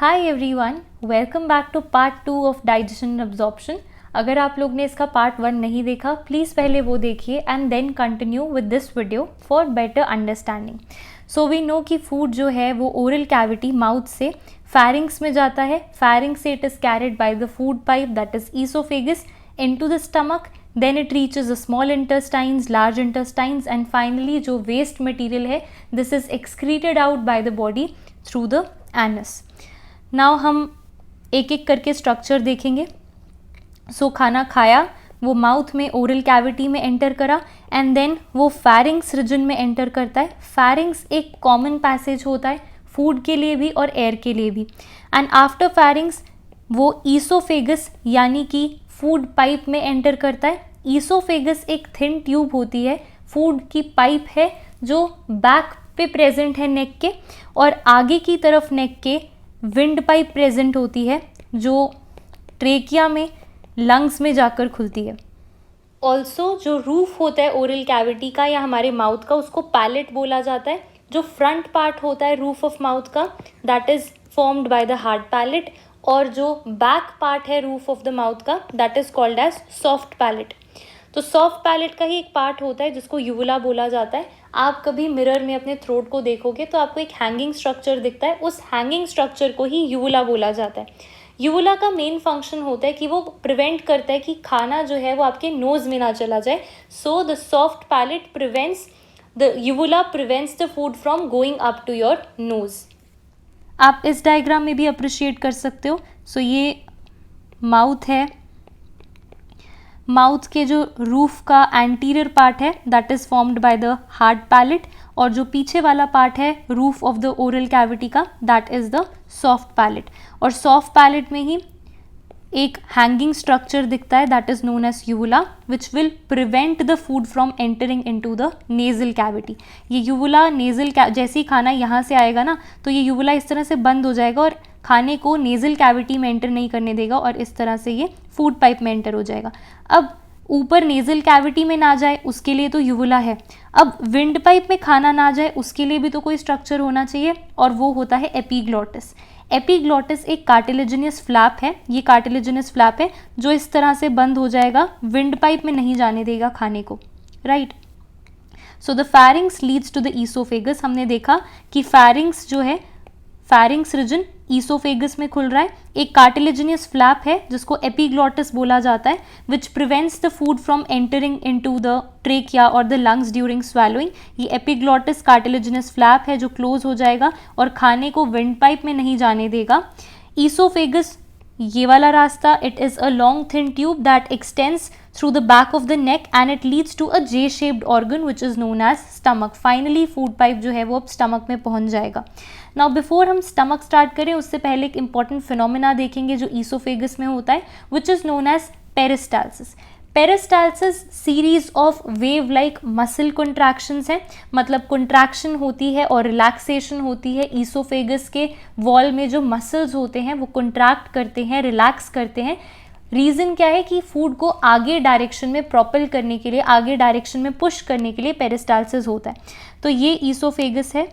Hi everyone, welcome back to part 2 of digestion and absorption. अगर आप लोग ने इसका पार्ट 1 नहीं देखा, प्लीज़ पहले वो देखिए and then continue with this video for better understanding. So we know कि फूड जो है वो ओरल कैविटी माउथ से फैरिंग्स में जाता है। फैरिंग्स से it is carried by the food pipe that is oesophagus into the stomach, then it reaches the small intestines, large intestines, and finally जो waste material है this is excreted out by the body through the anus. Now हम एक एक करके structure देखेंगे। सो खाना खाया, वो माउथ में ओरल कैविटी में एंटर करा एंड देन वो फैरिंग्स रीजन में एंटर करता है। फैरिंग्स एक कॉमन पैसेज होता है फूड के लिए भी और एयर के लिए भी। एंड आफ्टर फैरिंग्स वो ईसोफेगस यानी कि फूड पाइप में एंटर करता है। ईसोफेगस एक थिन ट्यूब होती है, फूड की पाइप है जो बैक पे प्रेजेंट है नेक के, और आगे की तरफ नेक के विंड पाइप प्रेजेंट होती है जो ट्रेकिया में लंग्स में जाकर खुलती है। ऑल्सो जो रूफ होता है ओरल कैविटी का या हमारे माउथ का, उसको पैलेट बोला जाता है। जो फ्रंट पार्ट होता है रूफ ऑफ माउथ का that is formed by the hard palate, और जो बैक पार्ट है रूफ ऑफ द माउथ का that is called as soft palate. तो सॉफ्ट पैलेट का ही एक पार्ट होता है जिसको यूवुला बोला जाता है। आप कभी मिरर में अपने थ्रोट को देखोगे तो आपको एक हैंगिंग स्ट्रक्चर दिखता है, उस हैंगिंग स्ट्रक्चर को ही यूवुला बोला जाता है। यूवुला का मेन फंक्शन होता है कि वो प्रिवेंट करता है कि खाना जो है वो आपके नोज में ना चला जाए। So the soft palate prevents the uvula prevents the food from going up to your nose. आप इस डायग्राम में भी अप्रिशिएट कर सकते हो। सो ये माउथ है, माउथ के जो रूफ का एंटीरियर पार्ट है that is formed by the hard palate, और जो पीछे वाला पार्ट है roof of the oral cavity का that is the soft palate. और सॉफ्ट पैलेट में ही एक हैंगिंग स्ट्रक्चर दिखता है that is known as uvula which will prevent the food from entering into the nasal cavity. ये uvula nasal जैसे ही खाना यहाँ से आएगा ना, तो ये यूवुला इस तरह से बंद हो जाएगा और खाने को नेजल कैविटी में एंटर नहीं करने देगा, और इस तरह से ये फूड पाइप में एंटर हो जाएगा। अब ऊपर नेजल कैविटी में ना जाए उसके लिए तो यूवुला है। अब विंड पाइप में खाना ना जाए उसके लिए भी तो कोई स्ट्रक्चर होना चाहिए, और वो होता है एपिग्लॉटिस। एपिग्लॉटिस एक कार्टिलेजिनियस फ्लैप है। ये कार्टिलेजिनियस फ्लैप है जो इस तरह से बंद हो जाएगा, विंड पाइप में नहीं जाने देगा खाने को, right. So the pharynx leads to the oesophagus. हमने देखा कि फैरिंग्स जो है, फैरिंग्स रीजन ईसोफेगस में खुल रहा है। एक कार्टिलेजिनियस फ्लैप है जिसको एपिग्लॉटिस बोला जाता है which prevents the food from entering into the trachea और द लंग्स ड्यूरिंग स्वैलोइंग। ये एपिग्लॉटिस कार्टिलेजिनियस फ्लैप है जो क्लोज हो जाएगा और खाने को विंड पाइप में नहीं जाने देगा। ईसोफेगस ये वाला रास्ता, it is a long thin tube that extends through the back of the neck and it leads to a J shaped organ which is known as stomach. Finally food pipe जो है वो अब stomach में पहुंच जाएगा। Now before हम stomach start करें उससे पहले एक इंपॉर्टेंट फिनोमिना देखेंगे जो ईसोफेगस में होता है which is known as peristalsis. Peristalsis series of wave like muscle contractions है, मतलब कंट्रैक्शन होती है और रिलैक्सेशन होती है। ईसोफेगस के वॉल में जो मसल्स होते हैं वो कंट्रैक्ट करते हैं, रिलैक्स करते हैं। रीज़न क्या है कि फूड को आगे डायरेक्शन में प्रोपेल करने के लिए, आगे डायरेक्शन में पुश करने के लिए पेरिस्टाल्सिस होता है। तो ये ईसोफेगस है,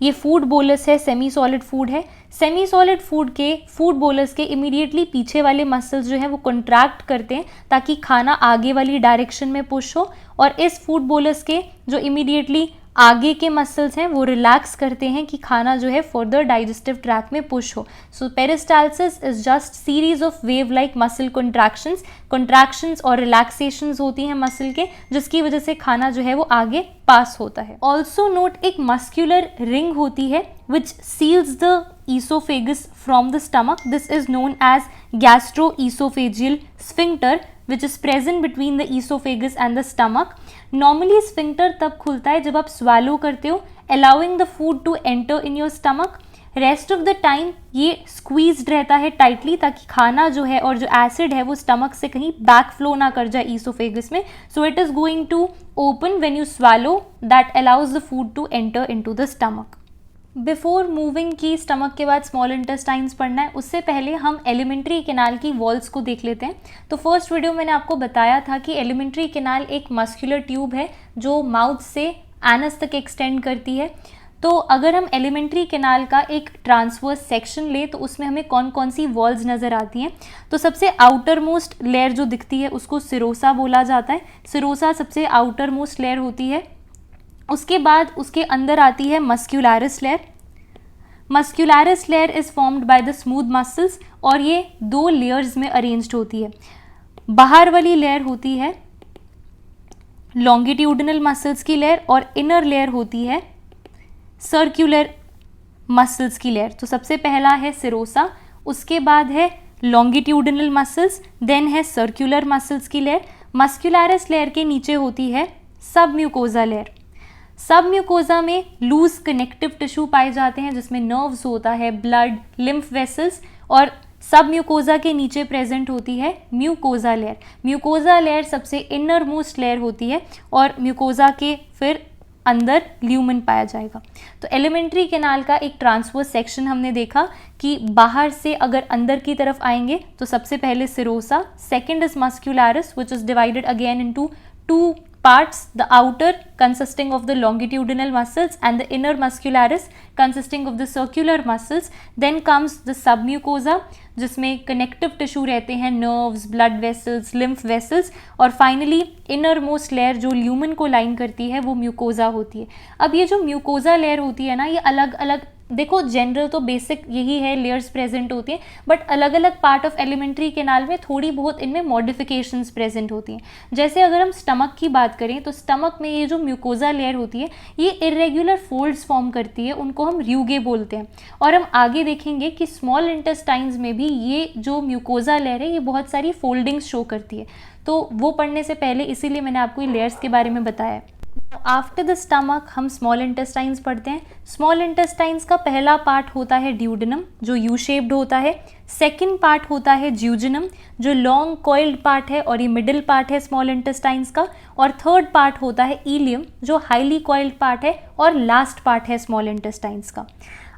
ये फूड बोलस है, सेमी सॉलिड फूड है। सेमी सॉलिड फूड के फूड बोलस के इमीडिएटली पीछे वाले मसल्स जो हैं वो कंट्रैक्ट करते हैं ताकि खाना आगे वाली डायरेक्शन में पुश हो, और इस फूड बोलस के जो इमीडिएटली आगे के मसल्स हैं वो रिलैक्स करते हैं कि खाना जो है फर्दर डाइजेस्टिव ट्रैक में पुश हो। So peristalsis is just series of wave like muscle contractions और रिलैक्सेशंस होती हैं मसल के, जिसकी वजह से खाना जो है वो आगे पास होता है। ऑल्सो नोट एक मस्क्यूलर रिंग होती है which seals the oesophagus from the stomach. This is known as gastroesophageal sphincter which is present between the esophagus and the stomach. Normally sphincter तब खुलता है जब आप swallow करते हो, allowing the food to enter in your stomach. Rest of the time ये squeezed रहता है tightly ताकि खाना जो है और जो acid है वो stomach से कहीं back flow ना कर जाए esophagus में. So it is going to open when you swallow, that allows the food to enter into the stomach. Before moving की स्टमक के बाद स्मॉल इंटेस्टाइन्स पढ़ना है, उससे पहले हम एलिमेंट्री कैनाल की वॉल्स को देख लेते हैं। तो फर्स्ट वीडियो मैंने आपको बताया था कि एलिमेंट्री कैनाल एक मस्कुलर ट्यूब है जो माउथ से एनस तक एक्सटेंड करती है। तो अगर हम एलिमेंट्री कैनाल का एक ट्रांसवर्स सेक्शन लें तो उसमें हमें कौन कौन सी वॉल्स नज़र आती हैं। तो सबसे आउटर मोस्ट लेयर जो दिखती है उसको सिरोसा बोला जाता है। सिरोसा सबसे आउटर मोस्ट लेयर होती है। उसके बाद उसके अंदर आती है muscularis layer. Muscularis layer is formed by the smooth muscles और ये 2 लेयर्स में अरेंज्ड होती है। बाहर वाली लेयर होती है लॉन्गिट्यूडिनल मसल्स की लेयर और इनर लेयर होती है सर्कुलर मसल्स की लेयर। तो सबसे पहला है सिरोसा, उसके बाद है लॉन्गिट्यूडिनल मसल्स, देन है सर्कुलर मसल्स की लेयर। मस्क्यूलरिस लेयर के नीचे होती है सब म्यूकोजा लेयर। सब म्यूकोजा में लूज कनेक्टिव टिश्यू पाए जाते हैं जिसमें नर्व्स होता है, ब्लड, लिम्फ वेसल्स, और सब म्यूकोजा के नीचे प्रेजेंट होती है म्यूकोजा लेयर। म्यूकोजा लेयर सबसे इनर मोस्ट लेयर होती है और म्यूकोजा के फिर अंदर ल्यूमन पाया जाएगा। तो एलिमेंट्री कैनाल का एक ट्रांसवर्स सेक्शन हमने देखा कि बाहर से अगर अंदर की तरफ आएंगे तो सबसे पहले serosa, second is muscularis which is divided again into 2 parts, the outer consisting of the longitudinal muscles and the inner muscularis consisting of the circular muscles. Then comes the submucosa जिसमें connective tissue रहते हैं, nerves, blood vessels, lymph vessels, और finally inner most layer जो lumen को line करती है वो mucosa होती है। अब ये जो म्यूकोजा लेयर होती है ना, ये अलग अलग, देखो जनरल तो बेसिक यही है, लेयर्स प्रेजेंट होती हैं, बट अलग अलग पार्ट ऑफ एलिमेंट्री कैनाल में थोड़ी बहुत इनमें मॉडिफिकेशंस प्रेजेंट होती हैं। जैसे अगर हम स्टमक की बात करें तो स्टमक में ये जो म्यूकोजा लेयर होती है ये इरेगुलर फोल्ड्स फॉर्म करती है, उनको हम र्यूगे बोलते हैं। और हम आगे देखेंगे कि स्मॉल इंटेस्टाइन्स में भी ये जो म्यूकोजा लेयर है ये बहुत सारी फोल्डिंग्स शो करती है। तो वो पढ़ने से पहले इसीलिए मैंने आपको ये लेयर्स के बारे में बताया। आफ्टर द स्टमक हम स्मॉल इंटेस्टाइन्स पढ़ते हैं। स्मॉल इंटेस्टाइन्स का पहला पार्ट होता है ड्यूडेनम जो यू शेप्ड होता है। सेकंड पार्ट होता है ज्यूजिनम जो लॉन्ग कॉइल्ड पार्ट है और ये मिडिल पार्ट है स्मॉल इंटेस्टाइन्स का। और थर्ड पार्ट होता है इलियम जो हाईली कॉइल्ड पार्ट है और लास्ट पार्ट है स्मॉल इंटेस्टाइन्स का।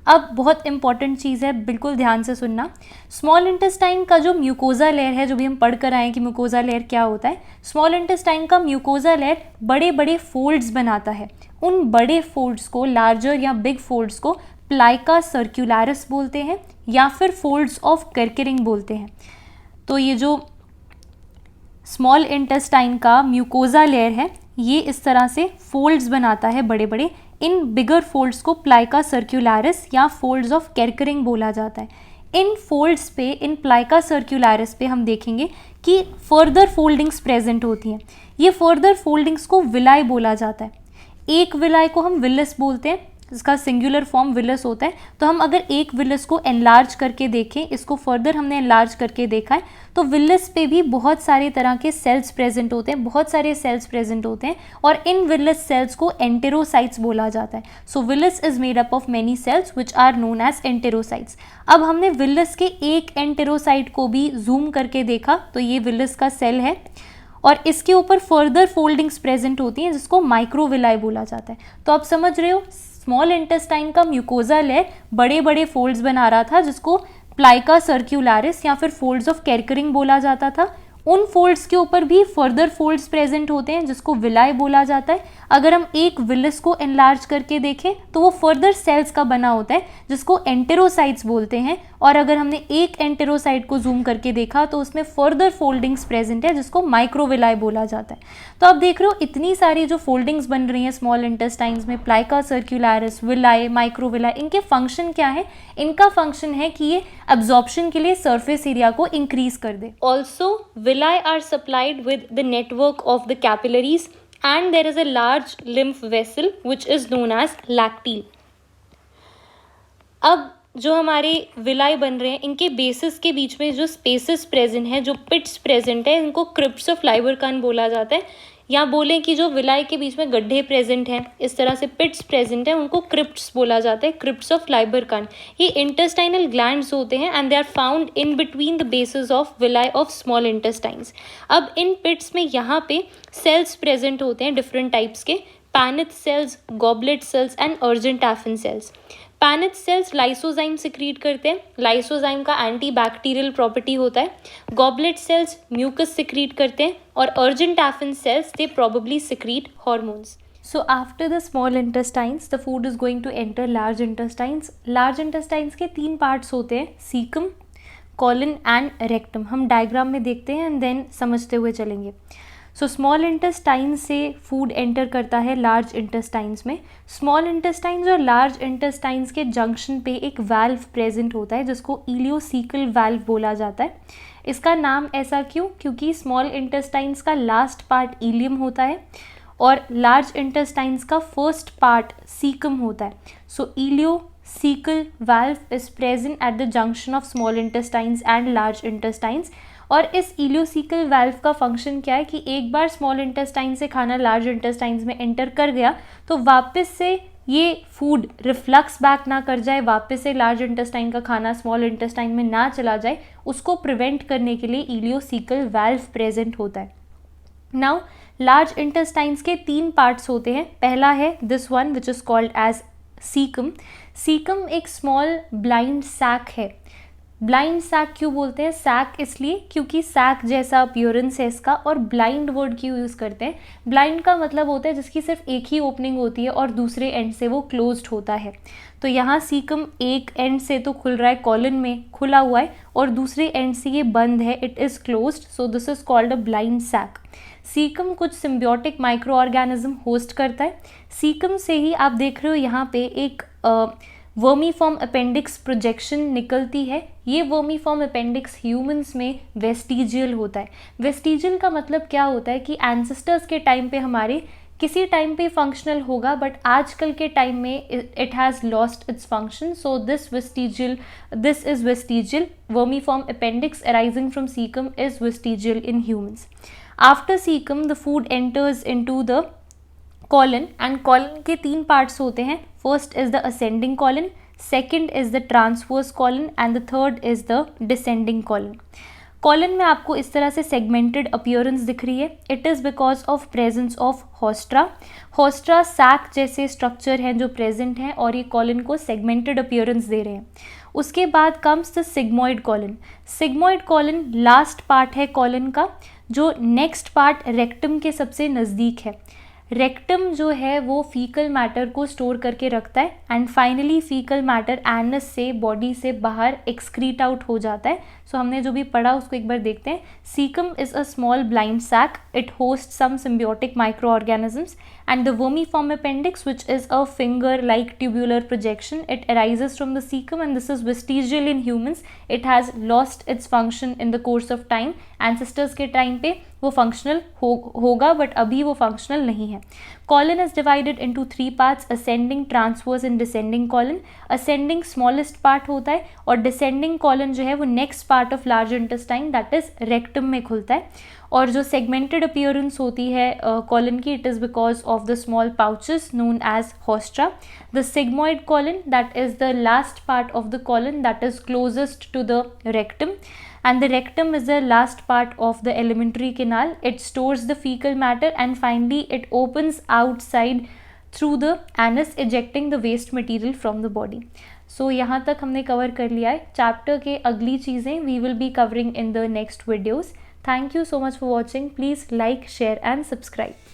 अब बहुत इंपॉर्टेंट चीज़ है, बिल्कुल ध्यान से सुनना। स्मॉल इंटेस्टाइन का जो म्यूकोजा लेयर है, जो भी हम पढ़ कर आए कि म्यूकोजा लेयर क्या होता है, स्मॉल इंटेस्टाइन का म्यूकोजा लेयर बड़े बड़े फोल्ड्स बनाता है। उन बड़े फोल्ड्स को, लार्जर या बिग फोल्ड्स को प्लाइका सर्कुलरिस बोलते हैं या फिर फोल्ड्स ऑफ कर्केरिंग बोलते हैं। तो ये जो स्मॉल इंटेस्टाइन का म्यूकोजा लेयर है ये इस तरह से फोल्ड्स बनाता है बड़े बड़े। इन बिगर फोल्ड्स को प्लाइका सर्कुलरिस या फोल्ड्स ऑफ कर्केरिंग बोला जाता है। इन फोल्ड्स पे, इन प्लाइका सर्कुलरिस पे हम देखेंगे कि फर्दर फोल्डिंग्स प्रेजेंट होती हैं। ये फर्दर फोल्डिंग्स को विलाई बोला जाता है। एक विलाई को हम विलस बोलते हैं, इसका सिंगुलर फॉर्म विलस होता है। तो हम अगर एक विलस को एनलार्ज करके देखें, इसको फर्दर हमने एनलार्ज करके देखा है, तो विलस पे भी बहुत सारे तरह के सेल्स प्रेजेंट होते हैं, बहुत सारे सेल्स प्रेजेंट होते हैं और इन विलस सेल्स को एंटेरोसाइट्स बोला जाता है। So villus is made up of many cells which are known as enterocytes. अब हमने विलस के एक एंटेरोसाइट को भी जूम करके देखा, तो ये विलस का सेल है और इसके ऊपर फर्दर फोल्डिंग्स प्रेजेंट होती हैं जिसको माइक्रोविलाई बोला जाता है। तो आप समझ रहे हो, स्मॉल इंटेस्टाइन का म्यूकोजा लेयर बड़े बड़े फोल्ड्स बना रहा था जिसको प्लाइका सर्कुलरिस या फिर फोल्ड्स ऑफ कर्केरिंग बोला जाता था। उन फोल्ड्स के ऊपर भी फर्दर फोल्ड्स प्रेजेंट होते हैं जिसको विलाई बोला जाता है। अगर हम एक विलस को एनलार्ज करके देखें तो वो फर्दर सेल्स का बना होता है जिसको एंटेरोसाइट्स बोलते हैं। और अगर हमने एक एंटेरोसाइट को जूम करके देखा तो उसमें फर्दर फोल्डिंग्स प्रेजेंट है जिसको माइक्रोविलाई बोला जाता है। तो आप देख रहे हो इतनी सारी जो फोल्डिंग्स बन रही हैं स्मॉल इंटेस्टाइन्स में, प्लाइका सर्कुलरिस, विलाई, माइक्रोविलाई, इनके फंक्शन क्या है? इनका फंक्शन है कि ये एब्जॉर्प्शन के लिए सरफेस एरिया को इंक्रीज कर दे। Also villi are supplied with the network of the capillaries and there is a large lymph vessel which is known as lacteal। अब जो हमारे विलाई बन रहे हैं इनके बेसिस के बीच में जो स्पेसेस प्रेजेंट है, जो पिट्स प्रेजेंट है, इनको क्रिप्ट्स ऑफ लाइबरकन बोला जाता है। या बोलें कि जो विलाई के बीच में गड्ढे प्रेजेंट हैं, इस तरह से पिट्स प्रेजेंट हैं, उनको क्रिप्ट्स बोला जाता है, क्रिप्ट्स ऑफ लाइबरकन। ये इंटेस्टाइनल ग्लैंड्स होते हैं and they are found in between the basis of villi of small intestines. अब इन पिट्स में यहाँ पे सेल्स प्रेजेंट होते हैं डिफरेंट टाइप्स के, Paneth cells, goblet cells and argentaffin cells. Paneth cells lysozyme secrete करते हैं, लाइसोजाइम का एंटी बैक्टीरियल प्रॉपर्टी होता है। गॉबलेट सेल्स म्यूकस सिक्रीट करते हैं और argentaffin cells they probably secrete hormones. So after the small intestines, the food is going to enter large intestines. Large intestines के 3 parts होते हैं, cecum, colon and rectum. हम diagram में देखते हैं एंड देन समझते हुए चलेंगे. सो स्मॉल इंटेस्टाइन से फूड एंटर करता है लार्ज इंटेस्टाइन्स में. स्मॉल इंटेस्टाइन्स और लार्ज इंटेस्टाइन्स के जंक्शन पे एक वाल्व प्रेजेंट होता है जिसको इलियोसीकल वाल्व बोला जाता है. इसका नाम ऐसा क्यों? क्योंकि स्मॉल इंटेस्टाइन्स का लास्ट पार्ट इलियम होता है और लार्ज इंटेस्टाइन्स का फर्स्ट पार्ट सीकम होता है. So ileocaecal valve is present at the junction of small intestines and large intestines. और इस इलियोसीकल वाल्व का फंक्शन क्या है कि एक बार स्मॉल इंटेस्टाइन से खाना लार्ज इंटेस्टाइन्स में एंटर कर गया तो वापस से ये फूड रिफ्लक्स बैक ना कर जाए, वापस से लार्ज इंटेस्टाइन का खाना स्मॉल इंटेस्टाइन में ना चला जाए, उसको प्रिवेंट करने के लिए इलियोसीकल वाल्व प्रेजेंट होता है. नाउ लार्ज इंटेस्टाइन्स के 3 पार्ट्स होते हैं. पहला है this one which is called as caecum. Caecum एक स्मॉल ब्लाइंड सैक है. ब्लाइंड सैक क्यों बोलते हैं? सैक इसलिए क्योंकि सैक जैसा अपीयरेंस है इसका. और ब्लाइंड वर्ड क्यों यूज़ करते हैं? ब्लाइंड का मतलब होता है जिसकी सिर्फ एक ही ओपनिंग होती है और दूसरे एंड से वो क्लोज्ड होता है. तो यहाँ सीकम एक एंड से तो खुल रहा है, कॉलन में खुला हुआ है, और दूसरे एंड से ये बंद है, it is closed. So this is called a blind sac. Caecum कुछ सिम्बियोटिक माइक्रो ऑर्गेनिज्म होस्ट करता है. सीकम से ही आप देख रहे हो यहाँ पे एक वर्मीफॉर्म अपेंडिक्स प्रोजेक्शन निकलती है. ये वर्मीफॉर्म अपेंडिक्स ह्यूमंस में वेस्टिजियल होता है. वेस्टिजियल का मतलब क्या होता है कि एंसेस्टर्स के टाइम पे हमारे किसी टाइम पे फंक्शनल होगा बट आजकल के टाइम में it has lost its function. So this is vestigial. Vermiform appendix arising from caecum is vestigial in humans. After caecum the food enters into the colon and colon के 3 parts होते हैं. First is the ascending colon, second is the transverse colon and the third is the descending colon. Colon में आपको इस तरह से segmented appearance दिख रही है. It is because of presence of haustra. Haustra sac जैसे स्ट्रक्चर हैं जो प्रेजेंट हैं और ये कॉलन को सेगमेंटेड अपीयरेंस दे रहे हैं. उसके बाद comes the sigmoid colon. Sigmoid colon last part है कॉलन का, जो नेक्स्ट पार्ट रेक्टम के सबसे नज़दीक है. रेक्टम जो है वो फीकल मैटर को स्टोर करके रखता है and finally faecal matter anus से बॉडी से बाहर एक्सक्रीट आउट हो जाता है. सो हमने जो भी पढ़ा उसको एक बार देखते हैं. Caecum is a small blind sac. It host some symbiotic micro organisms and the vermiform appendix, which is a finger-like tubular projection, it arises from the cecum and this is vestigial in humans. It has lost its function in the course of time. Ancestors के time पे वो functional होगा but अभी वो functional नहीं है. Colon is divided into 3 parts: ascending, transverse and descending colon. Ascending smallest part होता है और descending colon जो है वो next part of large intestine, that is rectum में खुलता है. और जो सेगमेंटेड अपीयरेंस होती है कॉलन की, it is because of the small pouches known as haustra. The sigmoid colon, that is the last part of the colon that is closest to the rectum, and the rectum is the last part of the alimentary canal. It stores the fecal matter and finally it opens outside through the anus, ejecting the waste material from the body. So यहाँ तक हमने cover कर लिया है. Chapter के अगली चीज़ें we will be covering in the next videos. Thank you so much for watching. Please like, share and subscribe.